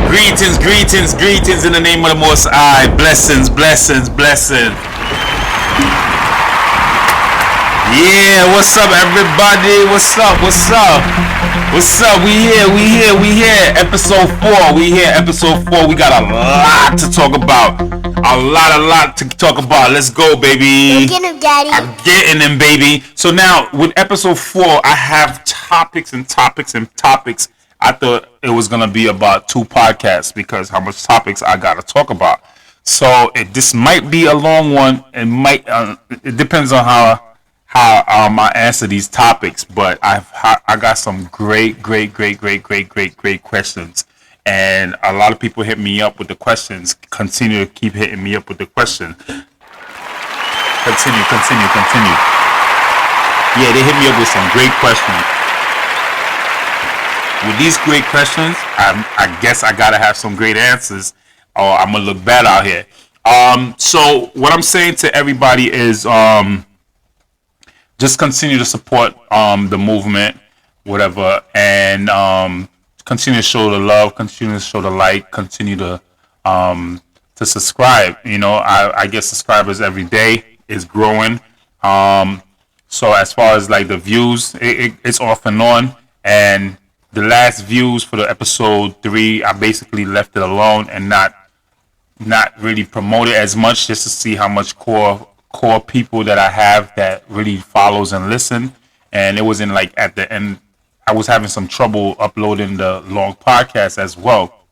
Greetings in the name of the Most High. Blessings. Yeah, what's up, everybody? What's up? We here. Episode 4. Episode 4. We got a lot to talk about. A lot to talk about. Let's go, baby. Get him, Daddy. I'm getting them, baby. So now, with episode 4, I have topics. I thought it was going to be about 2 podcasts because how much topics I got to talk about. So this might be a long one. It depends on how I answer these topics, but I got some great questions, and a lot of people hit me up with the questions. Continue to keep hitting me up with the question. Continue. Yeah, they hit me up with some great questions. With these great questions, I guess I gotta have some great answers, or I'm gonna look bad out here. So what I'm saying to everybody is, just continue to support the movement, whatever, and continue to show the love, continue to show the like, continue to subscribe. You know, I get subscribers every day. It's growing. So as far as like the views, it's off and on. And the last views for the episode 3, I basically left it alone and not really promote it as much, just to see how much core people that I have that really follows and listen. And it was in like at the end, I was having some trouble uploading the long podcast as well,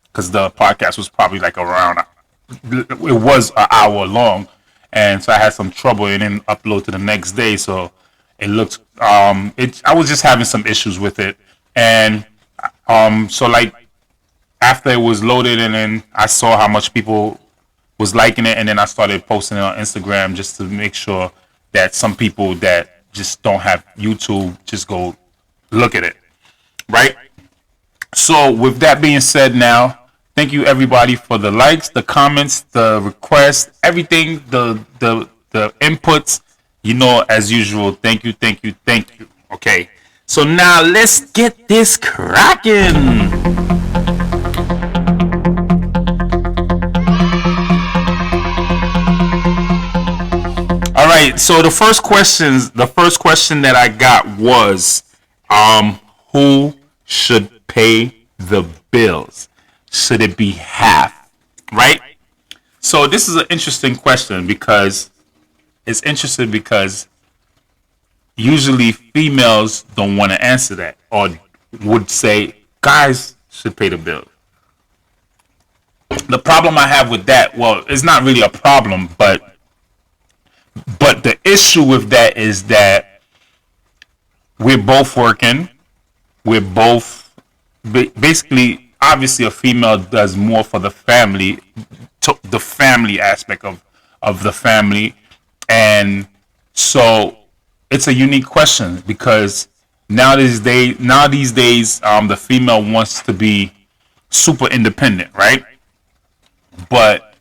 because the podcast was probably like it was an hour long, and so I had some trouble and then upload to the next day. So it looked I was just having some issues with it. And so like after it was loaded, and then I saw how much people was liking it, and then I started posting it on Instagram just to make sure that some people that just don't have YouTube just go look at it, right? So with that being said, now thank you everybody for the likes, the comments, the requests, everything, the inputs, you know, as usual. Thank you. Okay, so now let's get this cracking. All right, so the first question that I got was, who should pay the bills? Should it be half, right? So this is an interesting question because usually females don't want to answer that, or would say guys should pay the bill. The problem I have with that, well, it's not really a problem, but the issue with that is that we're both working. We're both basically, obviously, a female does more for the family, the family aspect of the family, and so it's a unique question because these days, the female wants to be super independent, right? But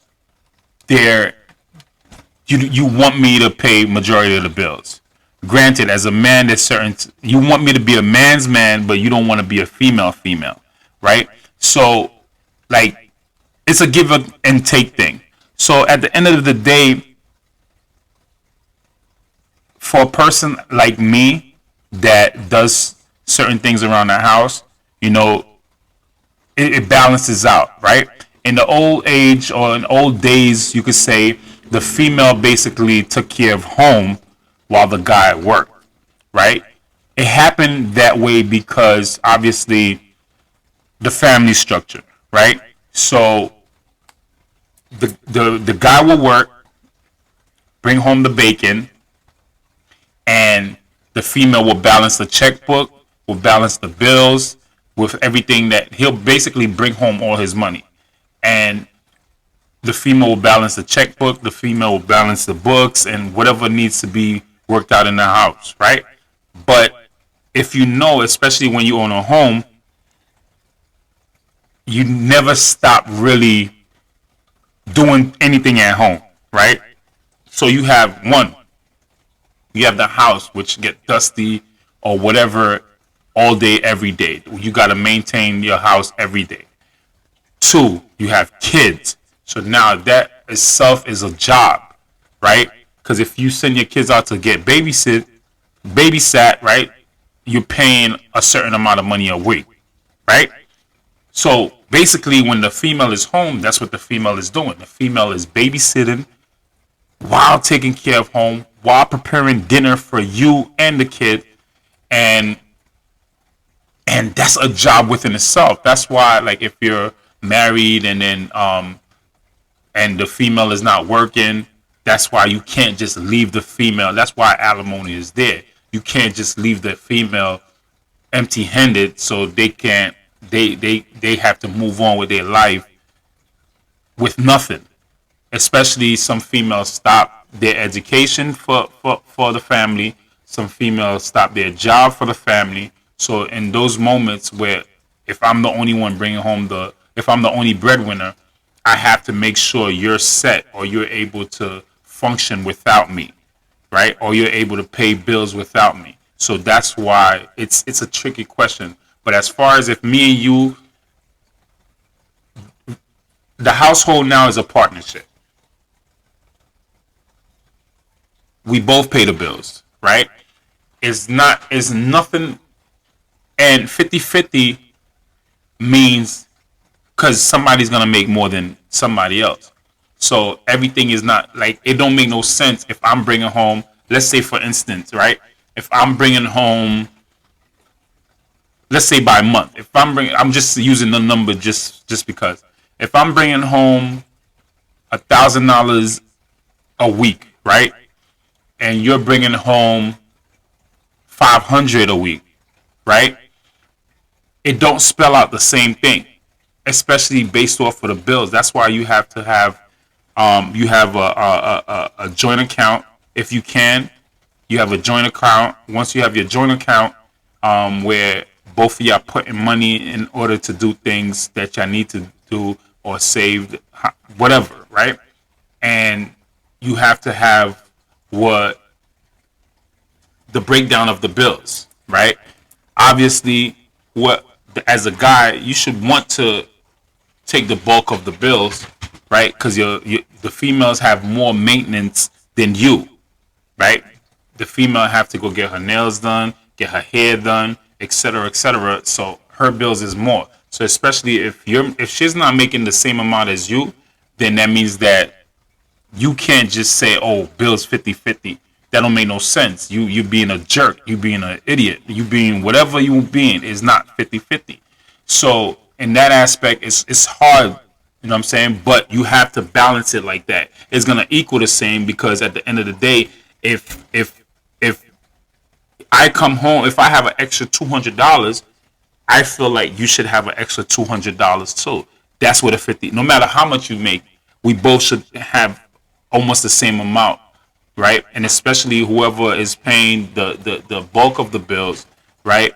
you want me to pay majority of the bills. Granted, as a man, there's certain you want me to be a man's man, but you don't want to be a female, right? So, like, it's a give and take thing. So at the end of the day, for a person like me that does certain things around the house, you know, it balances out, right? In the old age or in old days, you could say the female basically took care of home while the guy worked, right? It happened that way because obviously the family structure, right? So the guy will work, bring home the bacon, and the female will balance the checkbook, will balance the bills with everything. That he'll basically bring home all his money, and the female will balance the checkbook, the female will balance the books, and whatever needs to be worked out in the house, right? But if you know, especially when you own a home, you never stop really doing anything at home, right? So you have the house, which get dusty or whatever all day, every day. You got to maintain your house every day. Two, you have kids. So now that itself is a job, right? Because if you send your kids out to get babysat, right, you're paying a certain amount of money a week, right? So basically, when the female is home, that's what the female is doing. The female is babysitting while taking care of home, while preparing dinner for you and the kid, and that's a job within itself. That's why, like, if you're married and then and the female is not working, that's why you can't just leave the female. That's why alimony is there. You can't just leave the female empty-handed, so they can't. They have to move on with their life with nothing. Especially some females stop their education for the family. Some females stop their job for the family. So in those moments where if I'm the only one bringing home if I'm the only breadwinner, I have to make sure you're set or you're able to function without me, right? Or you're able to pay bills without me. So that's why it's a tricky question. But as far as if me and you, the household now is a partnership. We both pay the bills, right? It's nothing, and 50-50 means because somebody's gonna make more than somebody else. So everything is not like, it don't make no sense if I'm bringing home, let's say for instance, right? If I'm bringing home, let's say by month, I'm just using the number just because. If I'm bringing home $1,000 a week, right? And you're bringing home 500 a week, right? It don't spell out the same thing, especially based off of the bills. That's why you have to have a joint account if you can. You have a joint account. Once you have your joint account, where both of y'all putting money in order to do things that y'all need to do or save, whatever, right? And you have to have what the breakdown of the bills, right? Obviously, as a guy, you should want to take the bulk of the bills, right? Because the females have more maintenance than you, right? The female have to go get her nails done, get her hair done, etc., etc. So her bills is more. So especially if she's not making the same amount as you, then that means that you can't just say, oh, bills 50-50. That don't make no sense. You being a jerk, you being an idiot, you being whatever you being is not 50-50. So in that aspect, it's hard, you know what I'm saying? But you have to balance it like that. It's gonna equal the same, because at the end of the day, if I come home, if I have an extra $200, I feel like you should have an extra $200 too. That's what a 50. No matter how much you make, we both should have almost the same amount, right? And especially whoever is paying the bulk of the bills, right,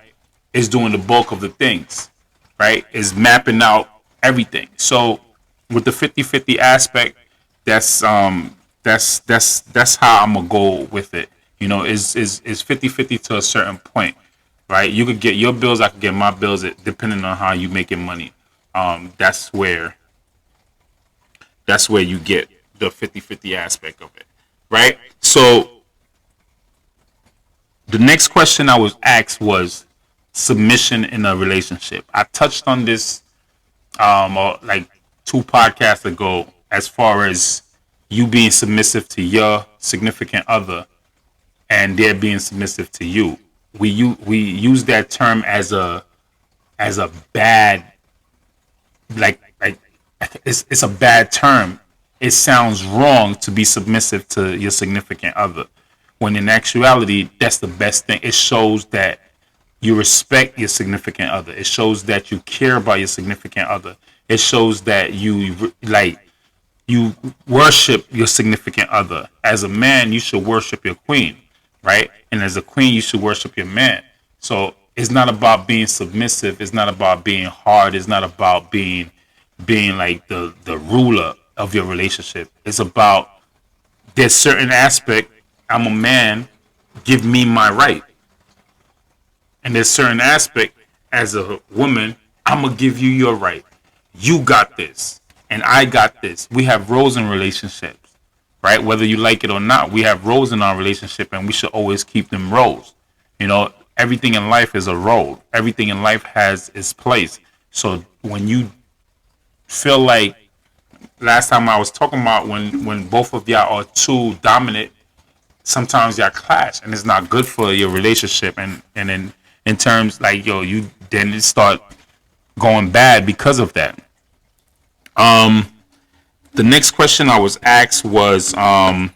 is doing the bulk of the things, right? Is mapping out everything. So with the 50-50 aspect, that's how I'm gonna go with it. You know, is 50-50 to a certain point, right? You could get your bills, I could get my bills, depending on how you making money. That's where you get the 50-50 aspect of it, right? So the next question I was asked was submission in a relationship. I touched on this like 2 podcasts ago, as far as you being submissive to your significant other and they're being submissive to you. We use that term as a bad, like it's a bad term. It sounds wrong to be submissive to your significant other, when in actuality that's the best thing. It shows that you respect your significant other. It shows that you care about your significant other. It shows that you worship your significant other. As a man, you should worship your queen, right? And as a queen, you should worship your man. So it's not about being submissive. It's not about being hard. It's not about being like the ruler of your relationship. It's about, there's certain aspect, I'm a man, give me my right. And there's certain aspect, as a woman, I'm gonna give you your right. you got this and I got this. We have roles in relationships, right? Whether you like it or not, we have roles in our relationship, and we should always keep them roles. Everything in life is a role. Everything in life has its place. So when you feel like, last time I was talking about, when both of y'all are too dominant, sometimes y'all clash, and it's not good for your relationship. And in terms like, you then start going bad because of that. The next question I was asked was how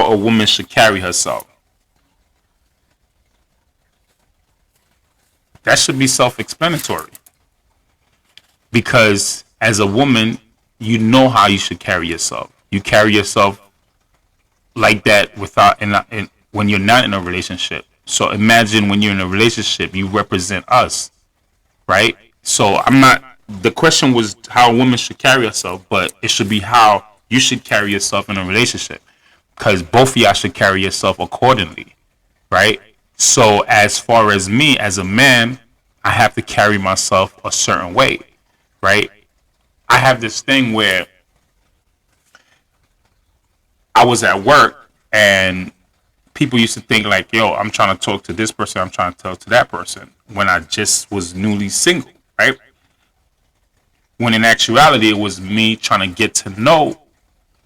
a woman should carry herself. That should be self-explanatory, because as a woman, you know how you should carry yourself. You carry yourself like that when you're not in a relationship. So imagine when you're in a relationship, you represent us, right? So the question was how a woman should carry herself, but it should be how you should carry yourself in a relationship, because both of y'all should carry yourself accordingly, right? So as far as me as a man, I have to carry myself a certain way, right? I have this thing where I was at work and people used to think like, yo, I'm trying to talk to this person, I'm trying to talk to that person, when I just was newly single, right? When in actuality, it was me trying to get to know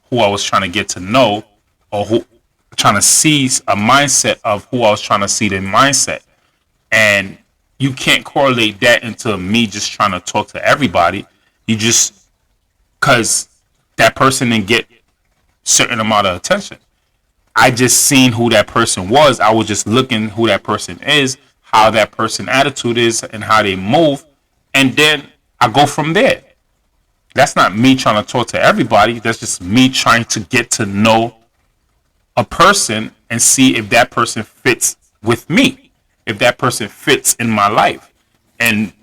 who I was trying to get to know, or trying to see a mindset of who I was trying to see their mindset. And you can't correlate that into me just trying to talk to everybody. You just, because that person didn't get certain amount of attention. I just seen who that person was. I was just looking who that person is, how that person attitude is, and how they move. And then I go from there. That's not me trying to talk to everybody. That's just me trying to get to know a person and see if that person fits with me, if that person fits in my life. And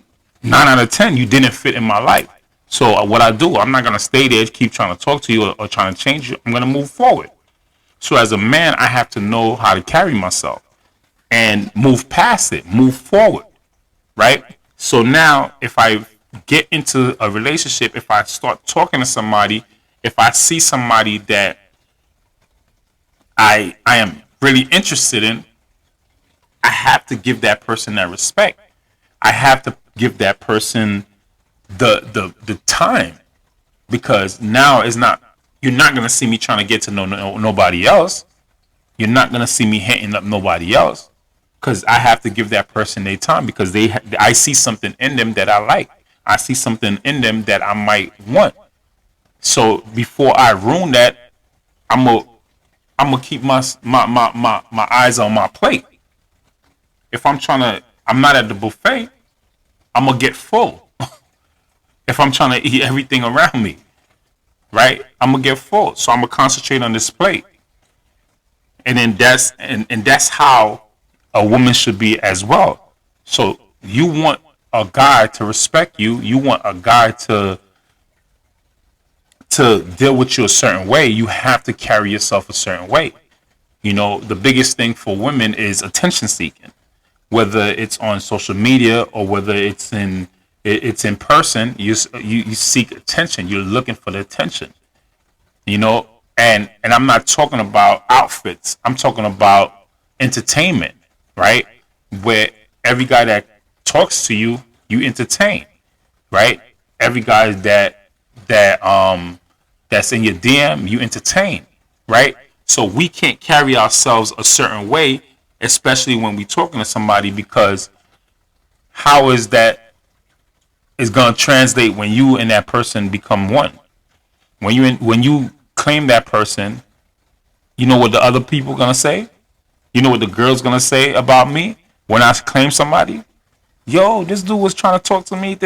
9 out of 10, you didn't fit in my life. So what I do, I'm not going to stay there, keep trying to talk to you or trying to change you. I'm going to move forward. So as a man, I have to know how to carry myself and move past it, move forward, right? So now if I get into a relationship, if I start talking to somebody, if I see somebody that I am really interested in, I have to give that person that respect. I have to give that person the time, because now it's not, you're not going to see me trying to get to know nobody else. You're not going to see me hitting up nobody else, because I have to give that person their time, because I see something in them that I like. I see something in them that I might want. So before I ruin that, I'm gonna keep my eyes on my plate. If I'm not at the buffet, I'm gonna get full. If I'm trying to eat everything around me, right, I'm gonna get full. So I'm gonna concentrate on this plate. And then that's how a woman should be as well. So you want a guy to respect you. You want a guy to deal with you a certain way. You have to carry yourself a certain way. The biggest thing for women is attention seeking, whether it's on social media or whether it's in person. You seek attention. You're looking for the attention. And I'm not talking about outfits. I'm talking about entertainment, right? Where every guy that talks to you, you entertain, right? Every guy that's in your DM, you entertain, right? So we can't carry ourselves a certain way, especially when we're talking to somebody, because how is that is going to translate when you and that person become one? When you claim that person, you know what the other people gonna say? You know what the girl's gonna say about me when I claim somebody? Yo, this dude was trying to talk to me.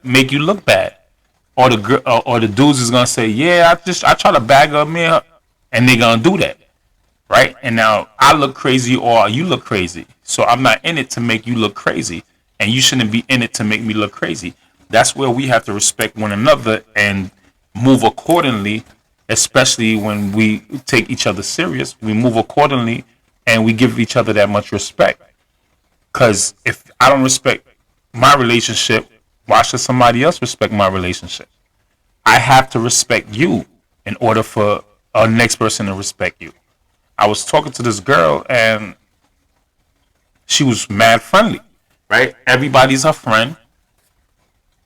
Make you look bad. Or the girl, or the dudes is gonna say, yeah, I try to bag up me, and they gonna do that, right? And now I look crazy or you look crazy. So I'm not in it to make you look crazy, and you shouldn't be in it to make me look crazy. That's where we have to respect one another and move accordingly, especially when we take each other serious. We move accordingly and we give each other that much respect. Because if I don't respect my relationship, Why should somebody else respect my relationship? I have to respect you in order for a next person to respect you. I was talking to this girl and she was mad friendly, right? Everybody's her friend,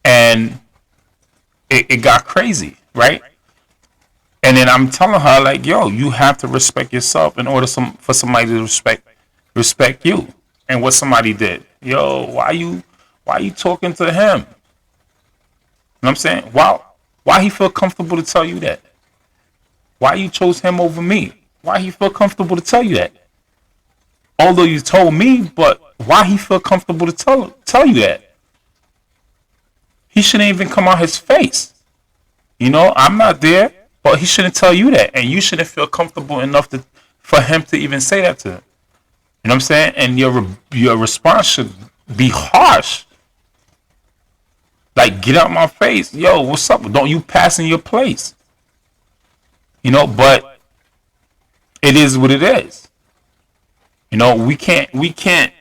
and it got crazy, right? And then I'm telling her like, yo, you have to respect yourself in order for somebody to respect you. And what somebody did, yo, why you talking to him? You know what I'm saying? Why he feel comfortable to tell you that? Why you chose him over me? Why he feel comfortable to tell you that? Although you told me, but why he feel comfortable to tell you that? He shouldn't even come out his face. You know, I'm not there, but he shouldn't tell you that, and you shouldn't feel comfortable enough for him to even say that to him. You know what I'm saying? And your response should be harsh. Like, get out my face. Yo, what's up? Don't you pass in your place. You know, but it is what it is. You know, we can't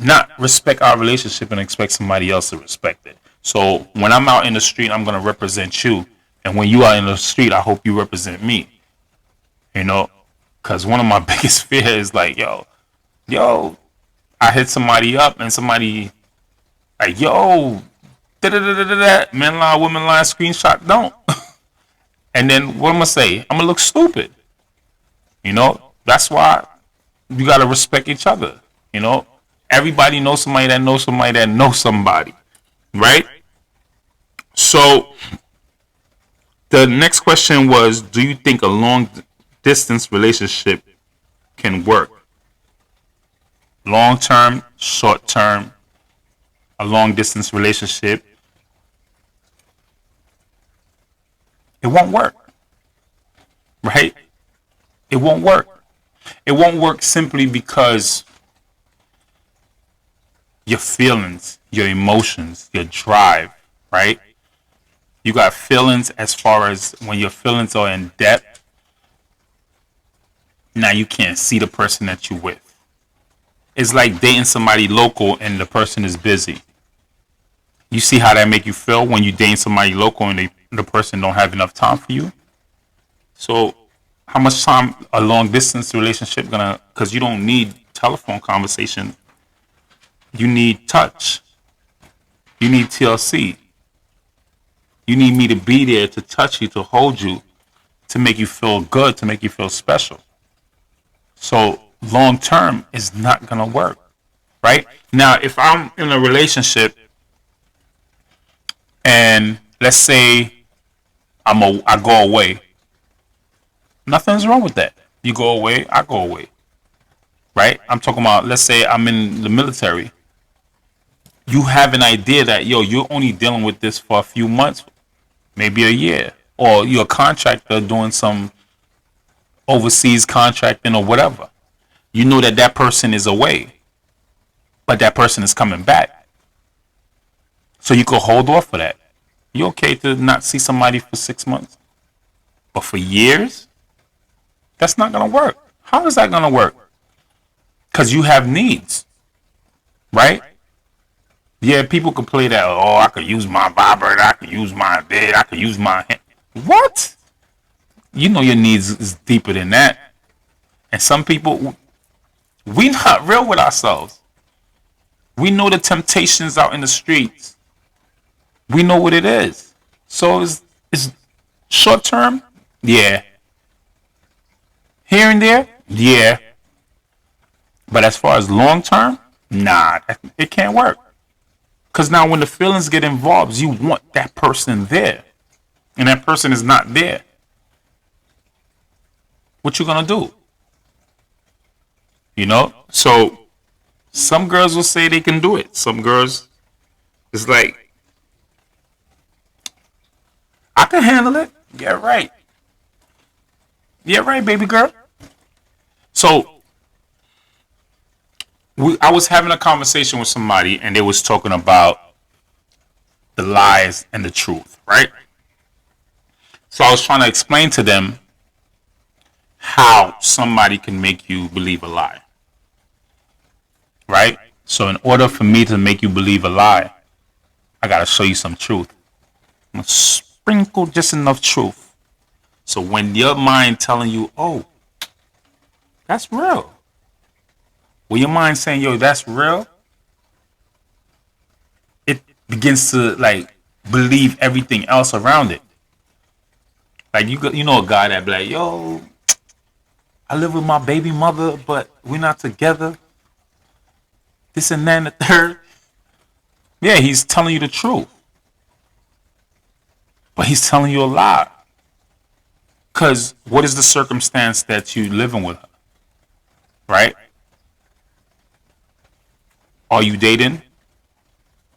not respect our relationship and expect somebody else to respect it. So when I'm out in the street, I'm going to represent you. And when you are in the street, I hope you represent me. You know, because one of my biggest fears is like, yo, I hit somebody up and somebody like, yo, men lie, women lie, screenshot, don't. And then what am I say? I'm going to look stupid. You know, that's why you got to respect each other. You know, everybody knows somebody that knows somebody that knows somebody. Right? So the next question was, do you think a long distance relationship can work? Long term, short term, a long distance relationship. It won't work. Right? It won't work. It won't work simply because your feelings, your emotions, your drive, right? You got feelings as far as when your feelings are in depth. Now you can't see the person that you're with. It's like dating somebody local and the person is busy. You see how that make you feel when you date somebody local and the person don't have enough time for you? So how much time a long distance relationship gonna, because you don't need telephone conversation. You need touch. You need TLC. You need me to be there to touch you, to hold you, to make you feel good, to make you feel special. So long term is not gonna work, right? Now, if I'm in a relationship and let's say I go away, nothing's wrong with that. You go away, I go away, right? I'm talking about, let's say I'm in the military. You have an idea that, yo, you're only dealing with this for a few months, maybe a year, or you're a contractor doing some overseas contracting or whatever. You know that person is away, but that person is coming back. So you could hold off for that. You okay to not see somebody for 6 months? But for years? That's not going to work. How is that going to work? Because you have needs, right? Yeah, people could play that, oh, I could use my vibrator, I could use my bed, I could use my hand. What? You know your needs is deeper than that. And some people, we not real with ourselves. We know the temptations out in the streets. We know what it is. So it's short term? Yeah. Here and there? Yeah. But as far as long term? Nah, it can't work. Because now when the feelings get involved, you want that person there. And that person is not there. What you gonna do? You know? So some girls will say they can do it. Some girls, it's like, I can handle it. Yeah, right. Yeah, right, baby girl. So I was having a conversation with somebody and they was talking about the lies and the truth, right? So I was trying to explain to them how somebody can make you believe a lie, right? So in order for me to make you believe a lie, I gotta show you some truth. I'm gonna sprinkle just enough truth. So when your mind telling you, oh, that's real. When your mind saying, yo, that's real, it begins to like believe everything else around it. Like you know a guy that be like, yo, I live with my baby mother, but we're not together. This and that and the third. Yeah, he's telling you the truth. But he's telling you a lie. Because what is the circumstance that you living with her? Right? Are you dating?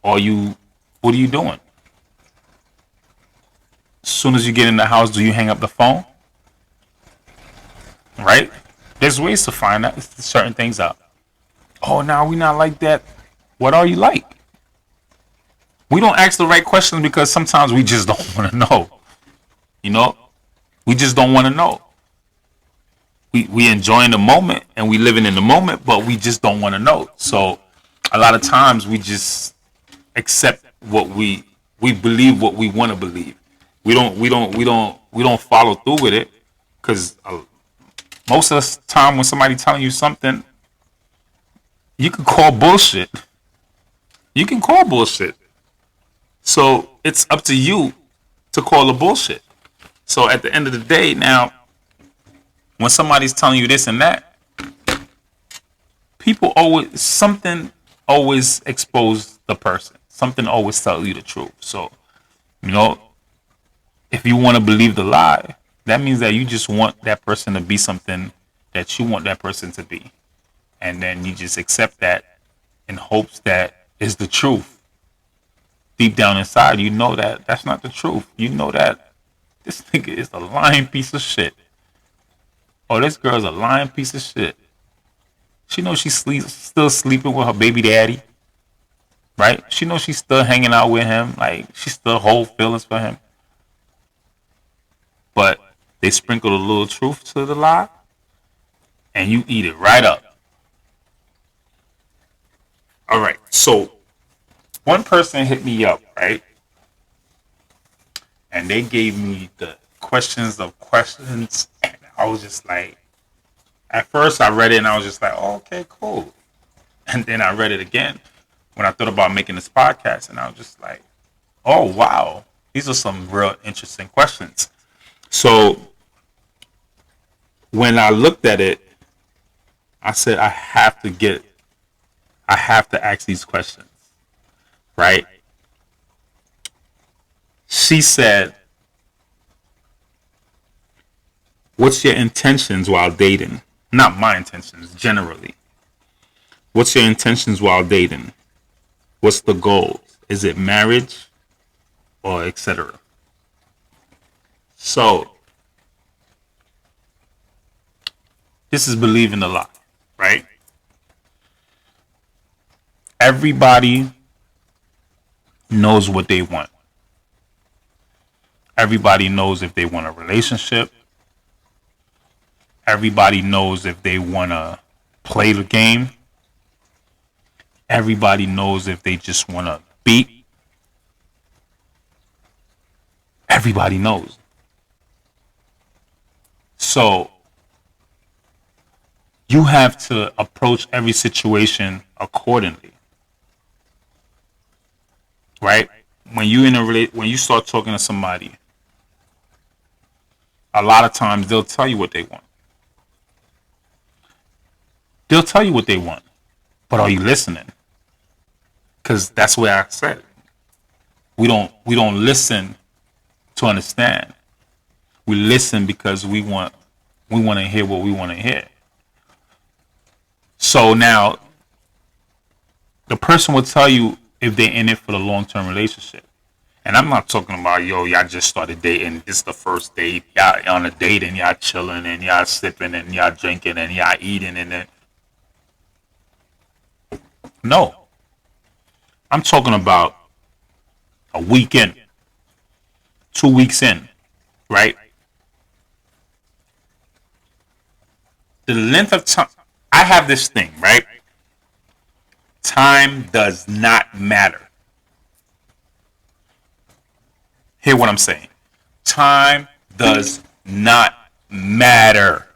What are you doing? As soon as you get in the house, do you hang up the phone? Right? There's ways to find out certain things out. Oh, now we not like that. What are you like? We don't ask the right questions because sometimes we just don't want to know. You know? We just don't want to know. We enjoying the moment and we living in the moment, but we just don't want to know. So a lot of times we just accept what we believe what we want to believe. We don't follow through with it because most of the time when somebody telling you something, you can call bullshit. You can call bullshit. So it's up to you to call the bullshit. So at the end of the day, now, when somebody's telling you this and that, something always expose the person. Something always tell you the truth. So, you know, if you want to believe the lie, that means that you just want that person to be something that you want that person to be. And then you just accept that in hopes that is the truth. Deep down inside, you know that that's not the truth. You know that this nigga is a lying piece of shit. Oh, this girl's a lying piece of shit. She knows she's still sleeping with her baby daddy. Right? She knows she's still hanging out with him. Like, she still hold feelings for him. But they sprinkle a little truth to the lie. And you eat it right up. Alright, so one person hit me up, right? And they gave me the questions of questions. And I was just like, at first I read it and I was just like, oh, okay, cool. And then I read it again when I thought about making this podcast. And I was just like, oh, wow. These are some real interesting questions. So when I looked at it, I said, I have to ask these questions. Right? She said, what's your intentions while dating? Not my intentions, generally. What's your intentions while dating? What's the goal? Is it marriage or etc.? So, this is believing a lie, right? Everybody knows what they want. Everybody knows if they want a relationship. Everybody knows if they want to play the game. Everybody knows if they just want to beat. Everybody knows. So you have to approach every situation accordingly. Right? When you start talking to somebody, a lot of times they'll tell you what they want. They'll tell you what they want. But are you listening? Because that's where I said it. We don't listen to understand. We listen because we want to hear what we want to hear. So now the person will tell you if they're in it for the long-term relationship. And I'm not talking about, yo, y'all just started dating. This is the first date. Y'all on a date and y'all chilling and y'all sipping and y'all drinking and y'all eating and then. No. I'm talking about a weekend, 2 weeks in, right? The length of time. I have this thing, right? Time does not matter. Hear what I'm saying. Time does not matter.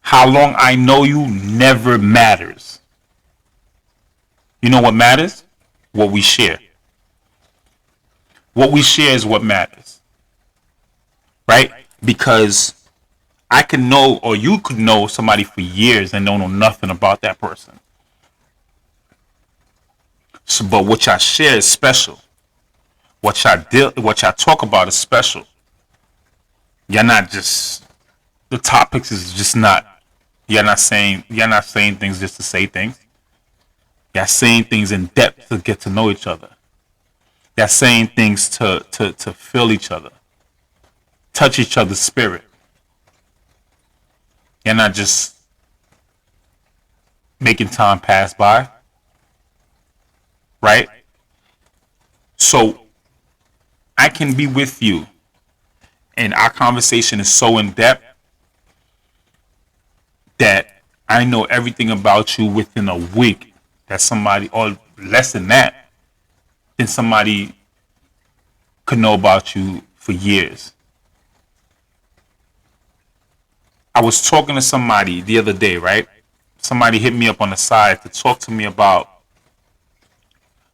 How long I know you never matters. You know what matters? What we share. What we share is what matters. Right? Because I can know, or you could know somebody for years and don't know nothing about that person. So, but what y'all share is special. What y'all talk about is special. You're not just, the topics is just not. You're not saying things just to say things. You're saying things in depth to get to know each other. You're saying things to feel each other, touch each other's spirit. You're not just making time pass by, right? So I can be with you, and our conversation is so in depth that I know everything about you within a week. That somebody, or less than that, then somebody could know about you for years. I was talking to somebody the other day, right? Somebody hit me up on the side to talk to me about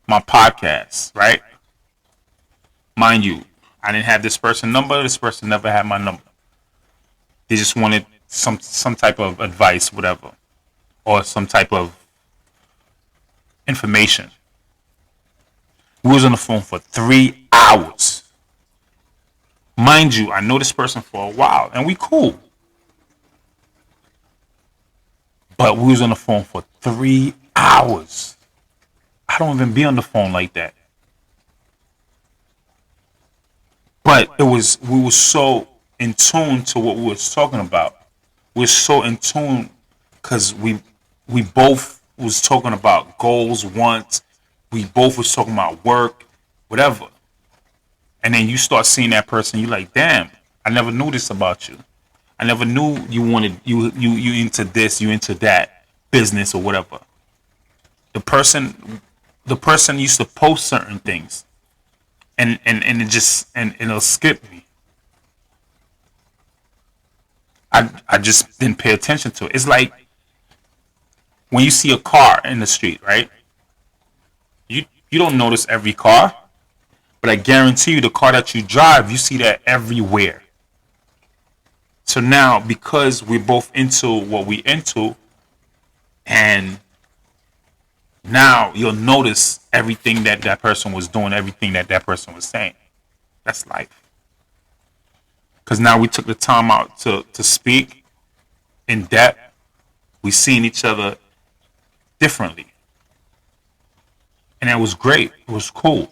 my podcast, right? Mind you, I didn't have this person's number. This person never had my number. They just wanted some type of advice, whatever, or some type of information. We was on the phone for 3 hours. Mind you, I know this person for a while, and we cool. But we was on the phone for 3 hours. I don't even be on the phone like that. But we were so in tune to what we was talking about. We're so in tune because we both was talking about goals, wants. We both was talking about work, whatever. And then you start seeing that person, you're like, damn, I never knew this about you. I never knew you wanted you into this, you into that business or whatever. The person used to post certain things, and it just and it'll skip me. I just didn't pay attention to it. It's like when you see a car in the street, right? You don't notice every car, but I guarantee you the car that you drive, you see that everywhere. So now, because we're both into what we into, and now you'll notice everything that that person was doing, everything that that person was saying. That's life. Because now we took the time out to speak in depth. We seen each other differently. And that was great. It was cool.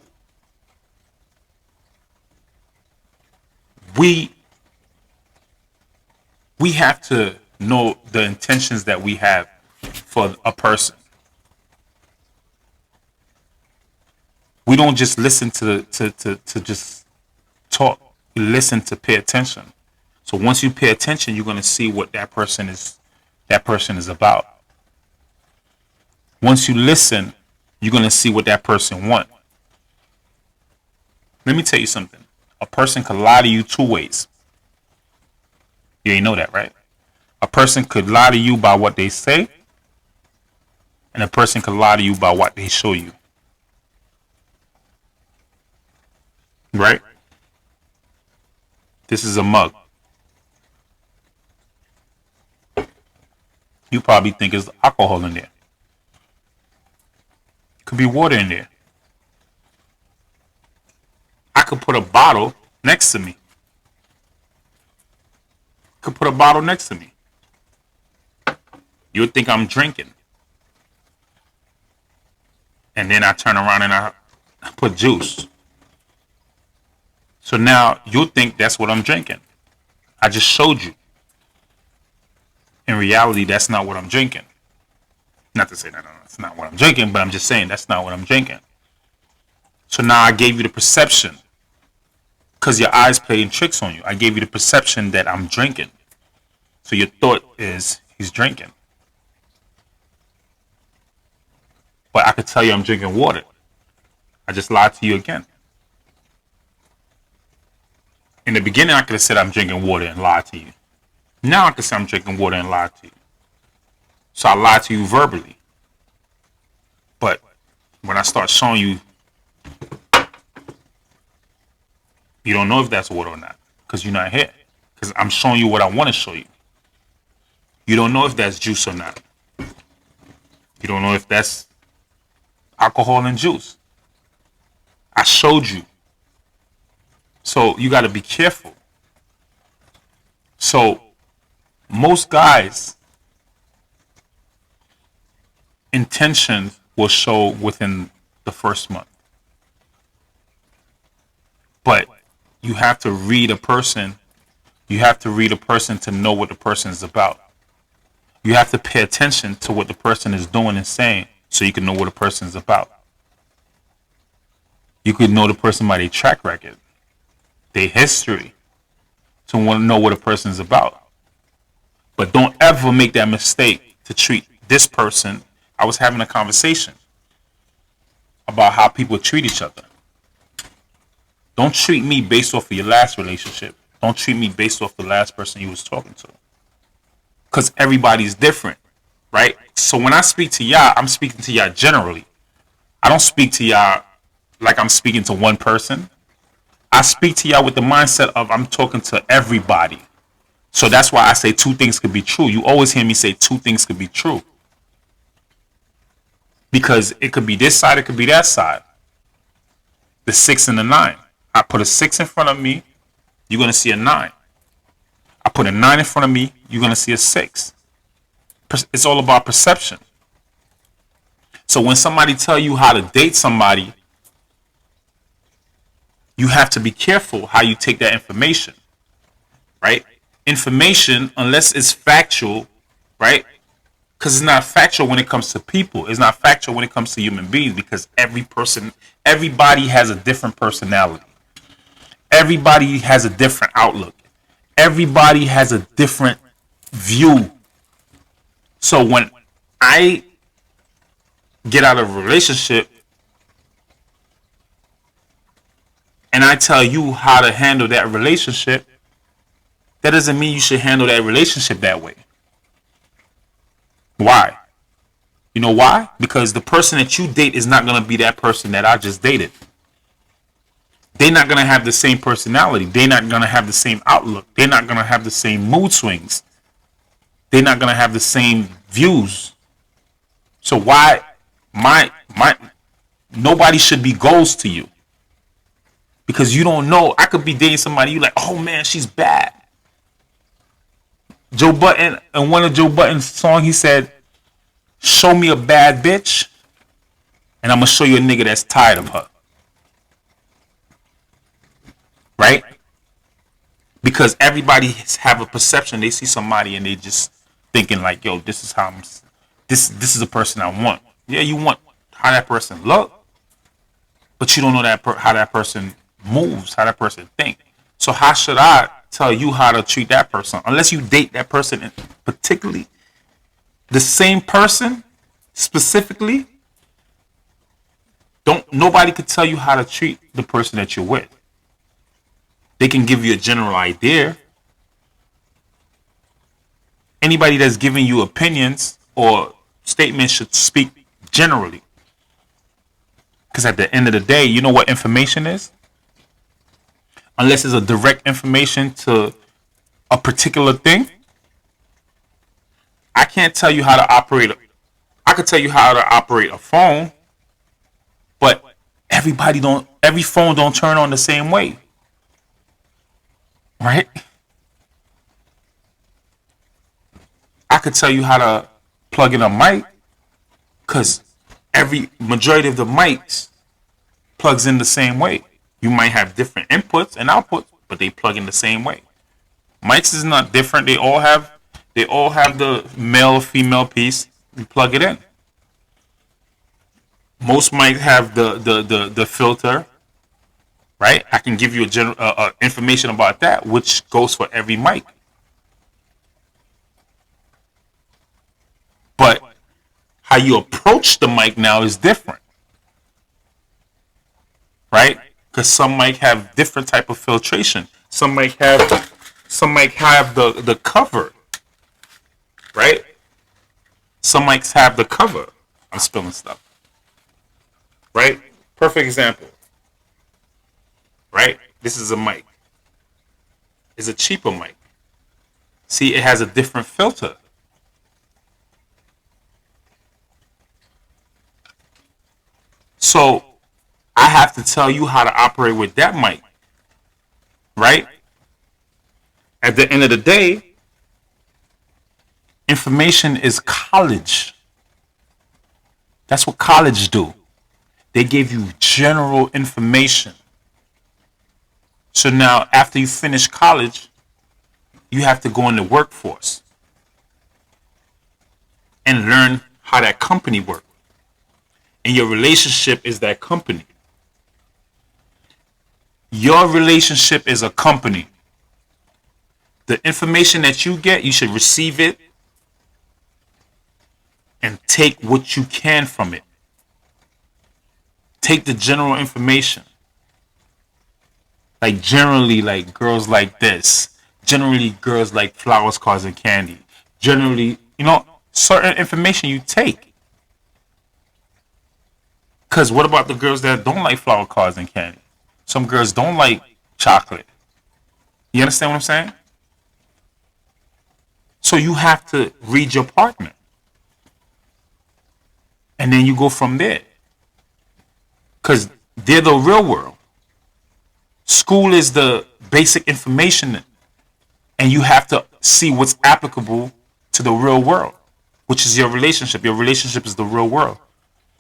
We have to know the intentions that we have for a person. We don't just listen to just talk. We listen to pay attention. So once you pay attention, you're gonna see what that person is about. Once you listen, you're gonna see what that person wants. Let me tell you something. A person could lie to you 2 ways. You ain't know that, right? A person could lie to you by what they say, and a person could lie to you by what they show you. Right? This is a mug. You probably think there's alcohol in there. Could be water in there. I could put a bottle next to me. Could put a bottle next to me. You would think I'm drinking. And then I turn around and I put juice. So now you think that's what I'm drinking. I just showed you. In reality, that's not what I'm drinking. Not to say that that's not what I'm drinking, but I'm just saying that's not what I'm drinking. So now I gave you the perception, because your eyes playing tricks on you. I gave you the perception that I'm drinking. So your thought is he's drinking. But I could tell you I'm drinking water. I just lied to you again. In the beginning, I could have said I'm drinking water and lied to you. Now I can say I'm drinking water and lied to you. So I lied to you verbally. But when I start showing you, you don't know if that's water or not because you're not here. Because I'm showing you what I want to show you. You don't know if that's juice or not. You don't know if that's alcohol and juice. I showed you. So you got to be careful. So most guys' intentions will show within the first month. But you have to read a person. You have to read a person to know what the person is about. You have to pay attention to what the person is doing and saying so you can know what a person is about. You could know the person by their track record, their history, to want to know what a person is about. But don't ever make that mistake to treat this person. I was having a conversation about how people treat each other. Don't treat me based off of your last relationship. Don't treat me based off the last person you was talking to. Because everybody's different, right? So when I speak to y'all, I'm speaking to y'all generally. I don't speak to y'all like I'm speaking to one person. I speak to y'all with the mindset of I'm talking to everybody. So that's why I say two things could be true. You always hear me say two things could be true. Because it could be this side, it could be that side. The 6 and the 9. I put a 6 in front of me, you're going to see a 9. I put a 9 in front of me, you're going to see a 6. It's all about perception. So when somebody tell you how to date somebody, you have to be careful how you take that information, right? Information, unless it's factual, right? Because it's not factual when it comes to people. It's not factual when it comes to human beings because everybody has a different personality. Everybody has a different outlook. Everybody has a different view. So when I get out of a relationship and I tell you how to handle that relationship, that doesn't mean you should handle that relationship that way. Why? You know why? Because the person that you date is not going to be that person that I just dated. They're not going to have the same personality. They're not going to have the same outlook. They're not going to have the same mood swings. They're not going to have the same views. So why nobody should be goals to you. Because you don't know. I could be dating somebody, you like, oh man, she's bad. Joe Budden, in one of Joe Budden's songs, he said, show me a bad bitch, and I'm going to show you a nigga that's tired of her. Right? Because everybody have a perception. They see somebody and they just thinking like, yo, this is how this is a person I want. Yeah, you want how that person look, but you don't know how that person moves, how that person think. So how should I tell you how to treat that person unless you date that person, and particularly the same person specifically? Nobody could tell you how to treat the person that you're with. They can give you a general idea. Anybody that's giving you opinions or statements should speak generally. Because at the end of the day, you know what information is? Unless it's a direct information to a particular thing, I can't tell you how to operate. I could tell you how to operate a phone, but every phone don't turn on the same way. Right? I could tell you how to plug in a mic because every majority of the mics plugs in the same way. You might have different inputs and outputs, but they plug in the same way. Mics is not different. They all have the male or female piece. You plug it in. Most mics have the filter. Right? I can give you a general information about that, which goes for every mic. But how you approach the mic now is different. Right? Because some mic have different type of filtration. Some might have the cover, right? Some mics have the cover. I'm spilling stuff, right? Perfect example, right? This is a mic. It's a cheaper mic. See, it has a different filter. So I have to tell you how to operate with that mic, right? At the end of the day, information is college. That's what college do. They give you general information. So now, after you finish college, you have to go in the workforce and learn how that company works. And your relationship is that company. Your relationship is a company. The information that you get, you should receive it and take what you can from it. Take the general information. Like generally, like girls like this. Generally, girls like flowers, cars, and candy. Generally, certain information you take. Because what about the girls that don't like flower, cars, and candy? Some girls don't like chocolate. You understand what I'm saying? So you have to read your partner. And then you go from there. Because they're the real world. School is the basic information. And you have to see what's applicable to the real world, which is your relationship. Your relationship is the real world.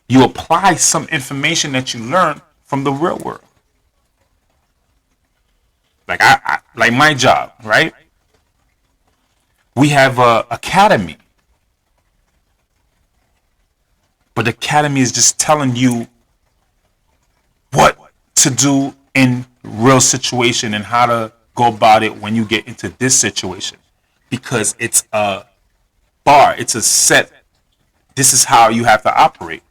You apply some information that you learn from the real world. Like like my job, right? We have a academy. But the academy is just telling you what to do in real situation and how to go about it when you get into this situation. Because it's a bar, it's a set. This is how you have to operate.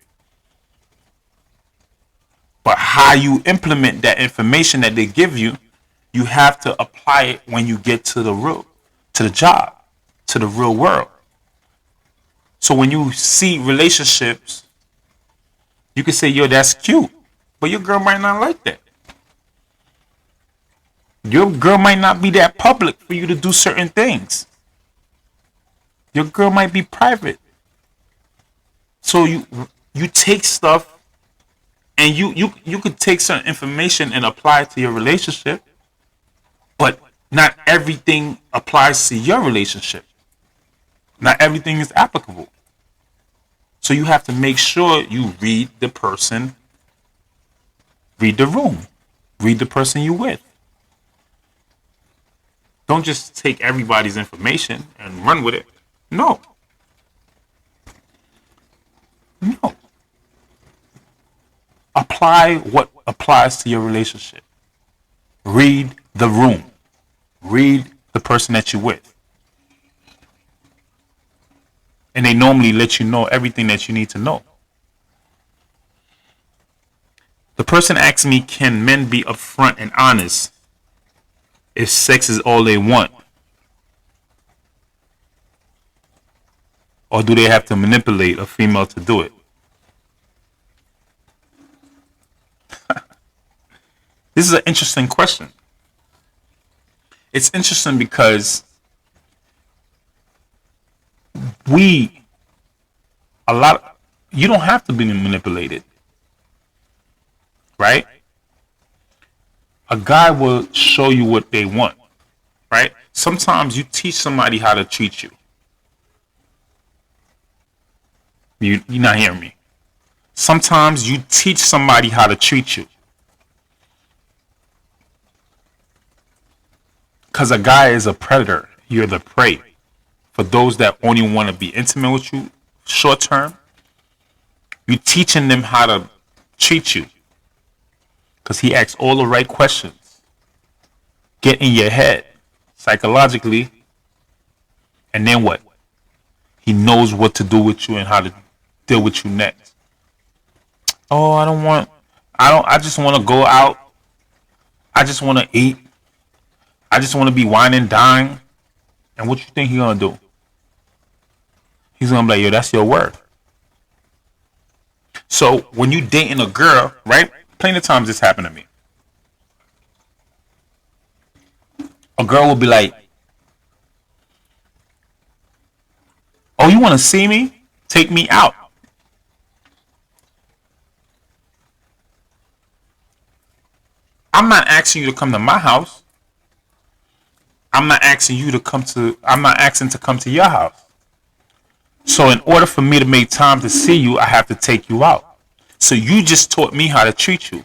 But how you implement that information that they give you, you have to apply it when you get to the job, to the real world. So when you see relationships, you can say, yo, that's cute. But your girl might not like that. Your girl might not be that public for you to do certain things. Your girl might be private. So you take stuff and you could take certain information and apply it to your relationship, but not everything applies to your relationship. Not everything is applicable. So you have to make sure you read the person, read the room, read the person you're with. Don't just take everybody's information and run with it. No. No. Apply what applies to your relationship. Read the room. Read the person that you're with. And they normally let you know everything that you need to know. The person asked me, can men be upfront and honest if sex is all they want? Or do they have to manipulate a female to do it? This is an interesting question. It's interesting because you don't have to be manipulated, right? A guy will show you what they want, right? Sometimes you teach somebody how to treat you. You're not hearing me. Sometimes you teach somebody how to treat you. Because a guy is a predator. You're the prey. For those that only want to be intimate with you short term, you're teaching them how to treat you. Because he asks all the right questions. Get in your head psychologically. And then what? He knows what to do with you and how to deal with you next. Oh, I just want to go out. I just want to eat. I just want to be wine and dine. And what you think he's gonna do? He's gonna be like, yo, that's your word. So when you dating a girl, right? Plenty of times this happened to me. A girl will be like, oh, you want to see me? Take me out. I'm not asking you to come to my house. I'm not asking to come to your house. So in order for me to make time to see you, I have to take you out. So you just taught me how to treat you.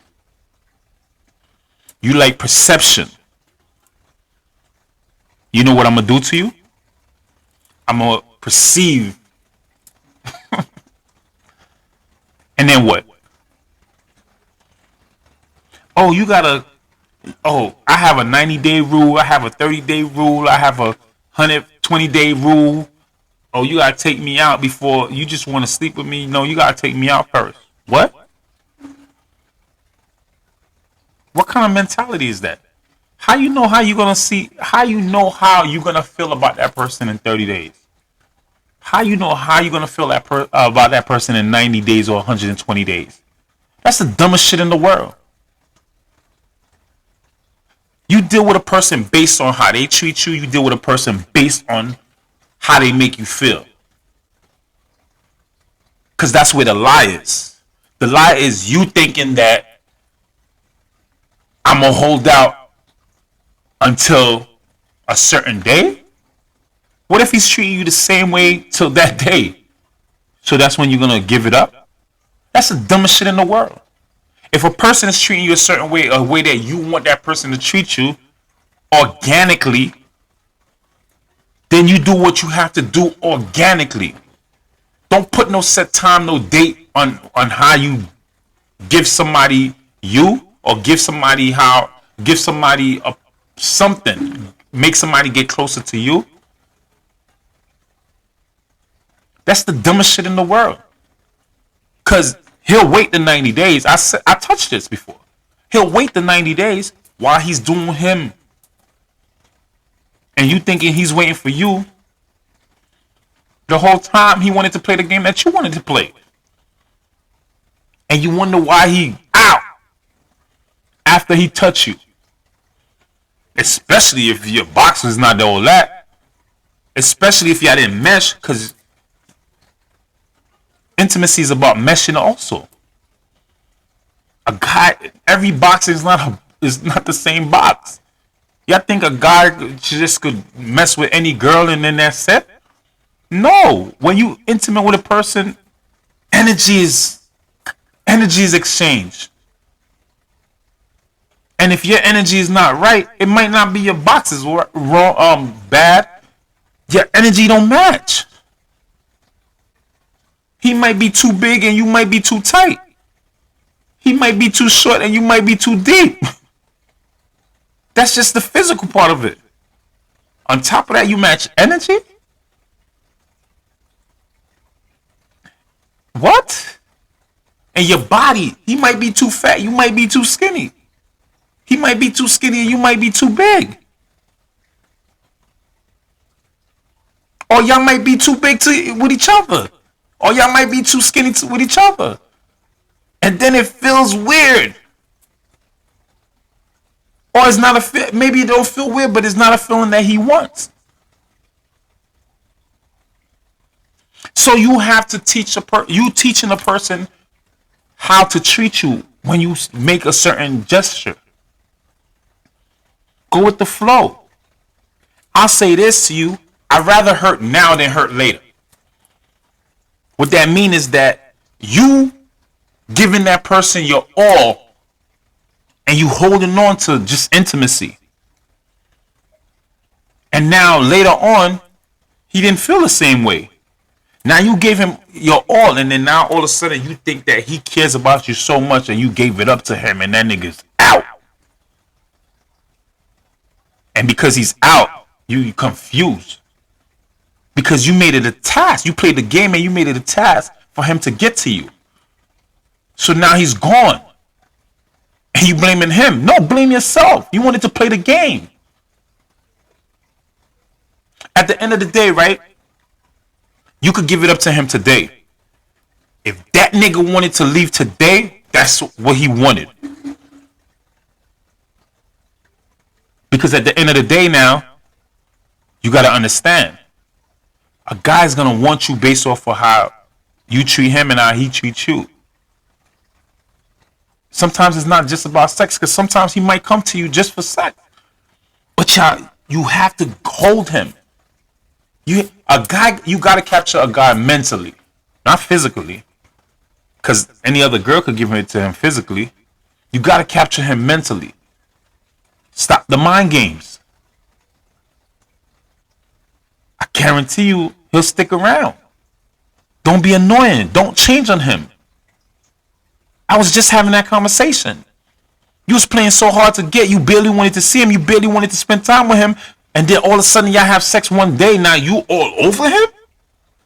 You like perception. You know what I'm going to do to you? I'm going to perceive. And then what? Oh, I have a 90-day rule. I have a 30-day rule. I have a 120-day rule. Oh, you got to take me out before you just want to sleep with me. No, you got to take me out first. What? What kind of mentality is that? How you know how you're going to feel about that person in 30 days? How you know how you're going to feel about that person in 90 days or 120 days? That's the dumbest shit in the world. You deal with a person based on how they treat you. You deal with a person based on how they make you feel. Because that's where the lie is. The lie is you thinking that I'm going to hold out until a certain day. What if he's treating you the same way till that day? So that's when you're going to give it up? That's the dumbest shit in the world. If a person is treating you a certain way, a way that you want that person to treat you organically, then you do what you have to do organically. Don't put no set time, no date on how you give somebody you, or give somebody something, make somebody get closer to you. That's the dumbest shit in the world. Because he'll wait the 90 days. I touched this before. He'll wait the 90 days while he's doing him. And you thinking he's waiting for you. The whole time he wanted to play the game that you wanted to play. And you wonder why he out after he touched you. Especially if your boxing is not all that. Especially if y'all didn't mesh, because intimacy is about meshing also. Every box is not the same box. Y'all think a guy just could mess with any girl and then that's it? No. When you intimate with a person, energy is exchanged. And if your energy is not right, it might not be your boxes wrong, bad. Your energy don't match. He might be too big and you might be too tight. He might be too short and you might be too deep. That's just the physical part of it. On top of that, you match energy? What? And your body, he might be too fat, you might be too skinny. He might be too skinny and you might be too big. Or y'all might be too big with each other. Or y'all might be too skinny with each other. And then it feels weird. Or it's not a fit. Maybe it don't feel weird, but it's not a feeling that he wants. So you have to teach teaching a person how to treat you when you make a certain gesture. Go with the flow. I'll say this to you. I'd rather hurt now than hurt later. What that means is that you giving that person your all and you holding on to just intimacy. And now later on, he didn't feel the same way. Now you gave him your all, and then now all of a sudden you think that he cares about you so much and you gave it up to him, and that nigga's out. And because he's out, you confused. Because you made it a task. You played the game and you made it a task for him to get to you. So now he's gone. And you blaming him. No, blame yourself. You wanted to play the game. At the end of the day, right? You could give it up to him today. If that nigga wanted to leave today, that's what he wanted. Because at the end of the day now, you got to understand, a guy's going to want you based off of how you treat him and how he treats you. Sometimes it's not just about sex, because sometimes he might come to you just for sex. But you have to hold him. You got to capture a guy mentally, not physically. Because any other girl could give it to him physically. You got to capture him mentally. Stop the mind games. I guarantee you he'll stick around. Don't be annoying. Don't change on him. I was just having that conversation. You was playing so hard to get. You barely wanted to see him. You barely wanted to spend time with him. And then all of a sudden y'all have sex one day. Now you all over him?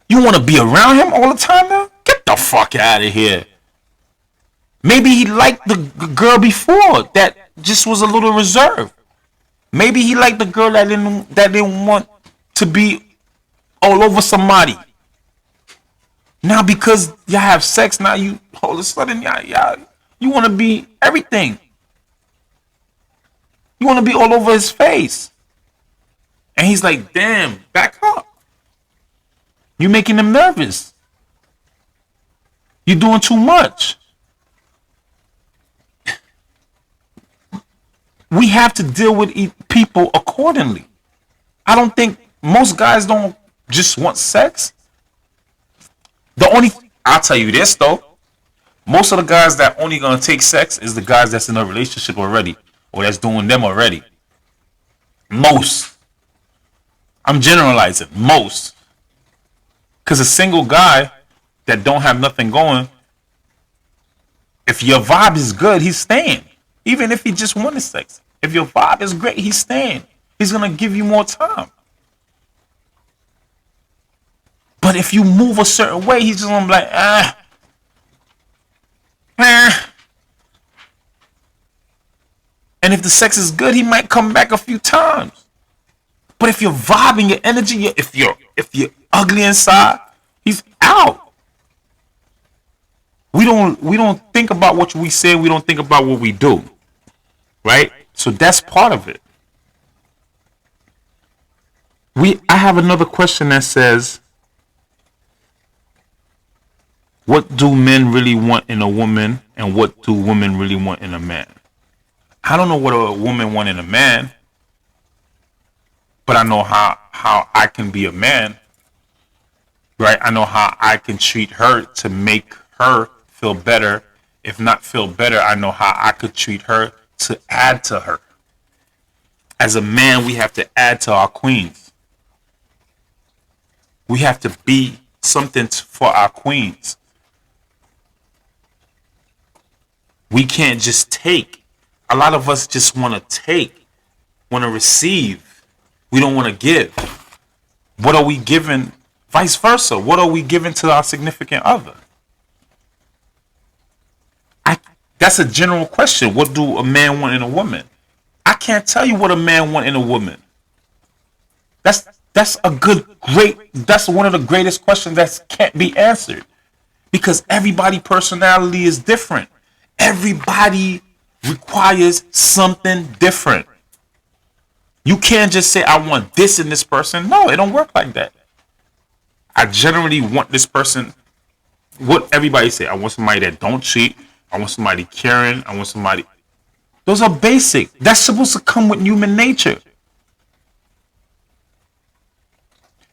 You want to be around him all the time now? Get the fuck out of here. Maybe he liked the girl before that just was a little reserved. Maybe he liked the girl that didn't want to be all over somebody. Now because y'all have sex, now you all of a sudden you want to be everything. You want to be all over his face. And he's like, damn, back up. You're making him nervous. You're doing too much. We have to deal with people accordingly. I don't think most guys don't just want sex. I'll tell you this though. Most of the guys that only gonna take sex is the guys that's in a relationship already, or that's doing them already. Most. I'm generalizing. Most. Because a single guy that don't have nothing going, if your vibe is good, he's staying. Even if he just wanted sex. If your vibe is great, he's staying. He's going to give you more time. But if you move a certain way, he's just going to be like, And if the sex is good, he might come back a few times. But if you're vibing, your energy, if you're ugly inside, he's out. We don't think about what we say. We don't think about what we do. Right? So that's part of it. I have another question that says, what do men really want in a woman, and what do women really want in a man? I don't know what a woman wants in a man, but I know how I can be a man. Right? I know how I can treat her to make her feel better. If not feel better, I know how I could treat her to add to her. As a man, we have to add to our queens. We have to be something for our queens. We can't just take. A lot of us just want to take, want to receive. We don't want to give. What are we giving? Vice versa. What are we giving to our significant other? That's a general question. What do a man want in a woman? I can't tell you what a man want in a woman. That's one of the greatest questions that can't be answered. Because everybody's personality is different. Everybody requires something different. You can't just say, I want this in this person. No, it don't work like that. I generally want this person. What everybody say, I want somebody that don't cheat. I want somebody caring. I want somebody. Those are basic. That's supposed to come with human nature.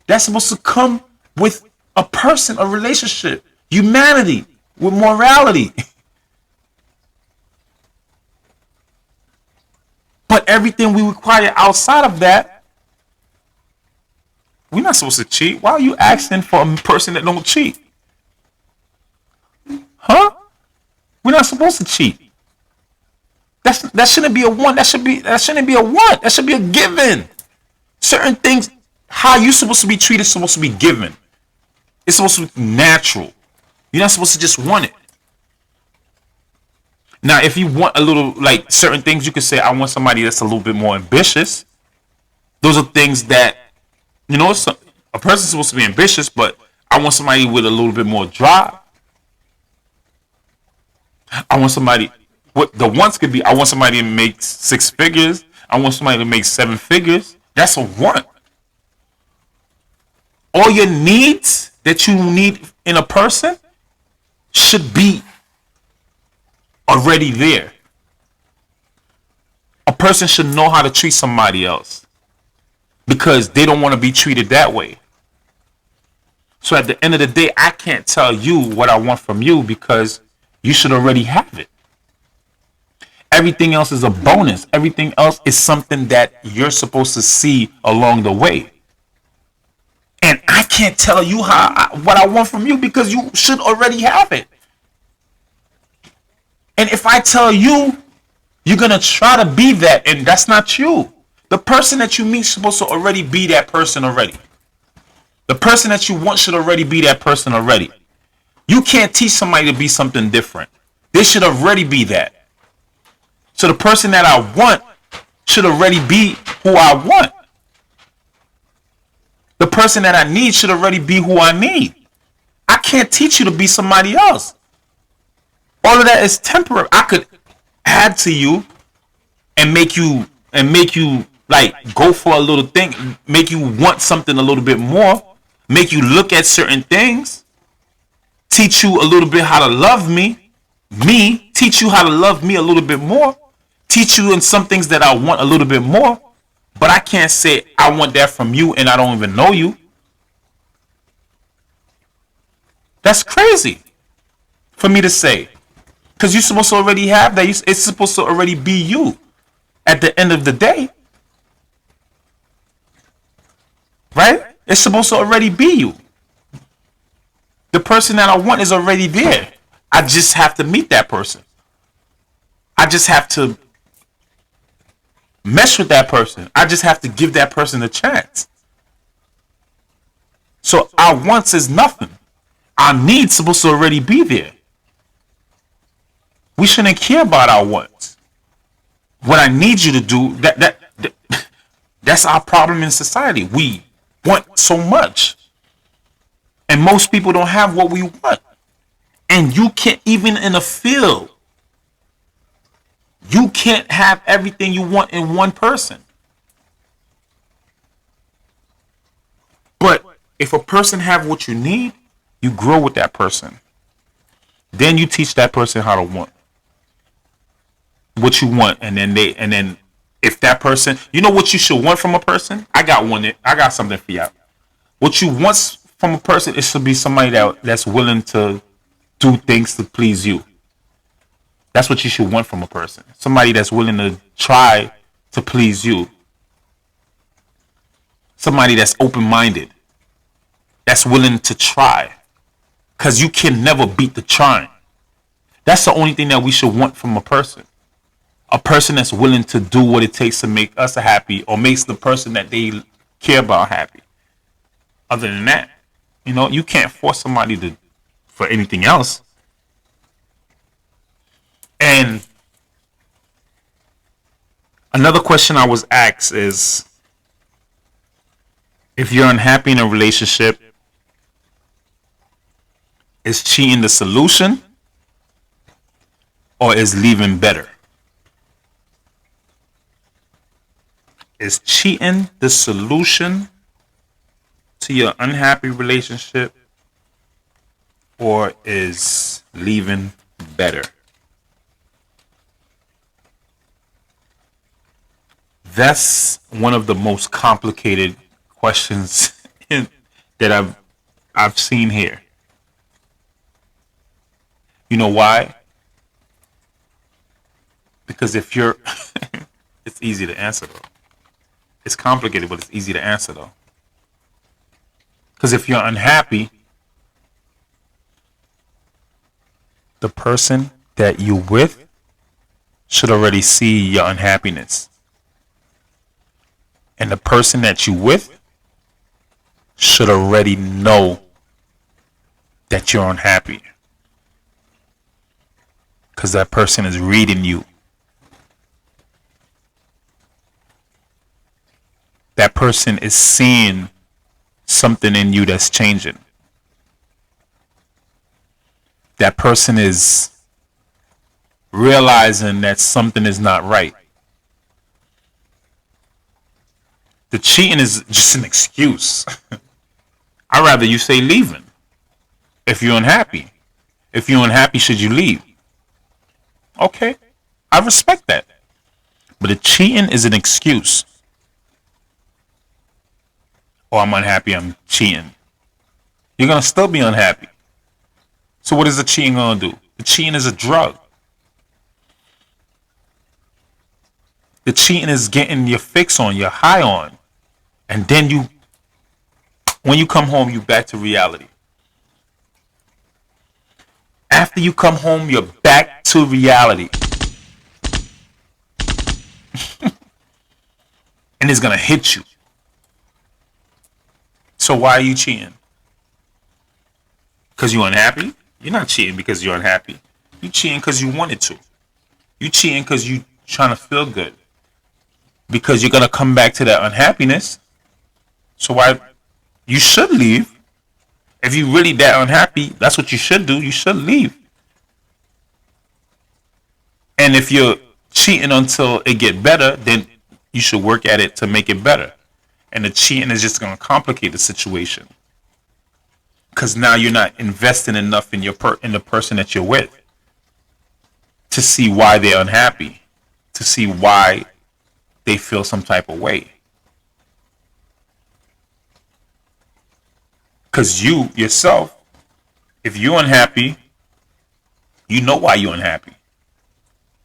That's supposed to come with a person, a relationship, humanity, with morality. But everything we require outside of that, we're not supposed to cheat. Why are you asking for a person that don't cheat? Huh? We're not supposed to cheat. That shouldn't be a want. That shouldn't be a want. That should be a given. Certain things, how you supposed to be treated, is supposed to be given. It's supposed to be natural. You're not supposed to just want it. Now, if you want a little, like certain things, you could say, I want somebody that's a little bit more ambitious. Those are things that You know, a person's supposed to be ambitious, but I want somebody with a little bit more drive. I want somebody. What the wants could be. I want somebody to make 6 figures. I want somebody to make 7 figures. That's a want. All your needs that you need in a person should be already there. A person should know how to treat somebody else because they don't want to be treated that way. So at the end of the day, I can't tell you what I want from you because you should already have it. Everything else is a bonus. Everything else is something that you're supposed to see along the way. And I can't tell you what I want from you because you should already have it. And if I tell you, you're going to try to be that, and that's not you. The person that you meet is supposed to already be that person already. The person that you want should already be that person already. You can't teach somebody to be something different. They should already be that. So the person that I want should already be who I want. The person that I need should already be who I need. I can't teach you to be somebody else. All of that is temporary. I could add to you and make you like go for a little thing, make you want something a little bit more, make you look at certain things, teach you a little bit how to love me, teach you how to love me a little bit more, teach you in some things that I want a little bit more, but I can't say I want that from you and I don't even know you. That's crazy for me to say. Because you're supposed to already have that. It's supposed to already be you at the end of the day. Right? It's supposed to already be you. The person that I want is already there. I just have to meet that person. I just have to mesh with that person. I just have to give that person a chance. So our wants is nothing. Our needs supposed to already be there. We shouldn't care about our wants. What I need you to do, that's our problem in society. We want so much. And most people don't have what we want. And you can't, even in a field, you can't have everything you want in one person. But if a person have what you need, you grow with that person. Then you teach that person how to want what you want, and then if that person, you know what you should want from a person? I got something for you. What you want from a person, it should be somebody that's willing to do things to please you. That's what you should want from a person. Somebody that's willing to try to please you. Somebody that's open-minded. That's willing to try. Because you can never beat the trying. That's the only thing that we should want from a person. A person that's willing to do what it takes to make us happy or makes the person that they care about happy. Other than that, you can't force somebody for anything else. And another question I was asked is, if you're unhappy in a relationship, is cheating the solution or is leaving better? Is cheating the solution to your unhappy relationship or is leaving better? That's one of the most complicated questions that I've seen here. You know why? Because if you're it's easy to answer though. It's complicated, but it's easy to answer though. Because if you're unhappy, the person that you with should already see your unhappiness. And the person that you with should already know that you're unhappy. Because that person is reading you. That person is seeing something in you that's changing. That person is realizing that something is not right. The cheating is just an excuse. I'd rather you say leaving if you're unhappy. If you're unhappy, should you leave? Okay, I respect that. But the cheating is an excuse. Oh, I'm unhappy, I'm cheating. You're going to still be unhappy. So what is the cheating going to do? The cheating is a drug. The cheating is getting your fix on, your high on. And then when you come home, you back to reality. After you come home, you're back to reality. And it's going to hit you. So why are you cheating? Because you're unhappy? You're not cheating because you're unhappy. You're cheating because you wanted to. You're cheating because you're trying to feel good. Because you're going to come back to that unhappiness. So why? You should leave. If you're really that unhappy, that's what you should do. You should leave. And if you're cheating until it get better, then you should work at it to make it better. And the cheating is just going to complicate the situation. Because now you're not investing enough in in the person that you're with to see why they're unhappy, to see why they feel some type of way. Because you yourself, if you're unhappy, you know why you're unhappy.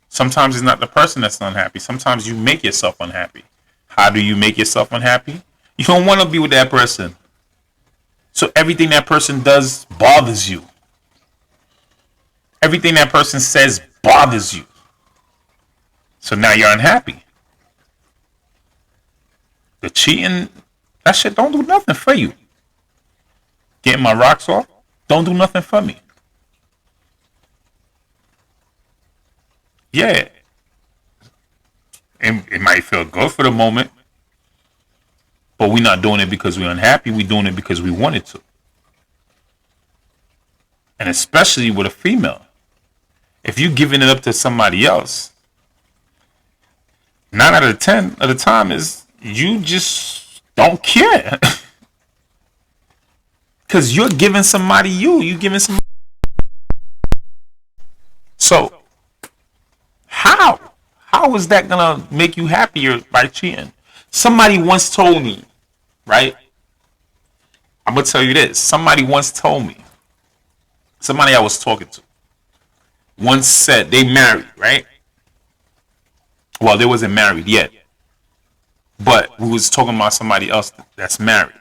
Sometimes it's not the person that's unhappy. Sometimes you make yourself unhappy. How do you make yourself unhappy? You don't want to be with that person. So everything that person does bothers you. Everything that person says bothers you. So now you're unhappy. The cheating, that shit don't do nothing for you. Getting my rocks off, don't do nothing for me. Yeah. It might feel good for the moment. But we're not doing it because we're unhappy. We're doing it because we wanted to. And especially with a female. If you're giving it up to somebody else, 9 out of 10 of the time is you just don't care. Because you're giving somebody you're giving somebody. So, how is that going to make you happier by cheating? Somebody once told me, right? I'm going to tell you this. Somebody once told me, somebody I was talking to, once said they married, right? Well, they wasn't married yet. But we was talking about somebody else that's married.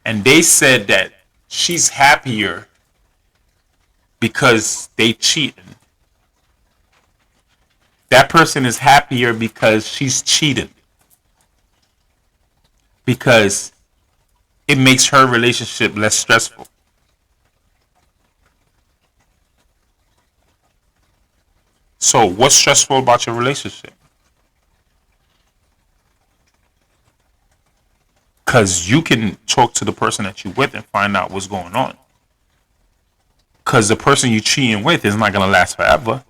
And they said that she's happier because they cheated. That person is happier because she's cheated. Because it makes her relationship less stressful. So what's stressful about your relationship? Because you can talk to the person that you're with and find out what's going on. Because the person you're cheating with is not going to last forever.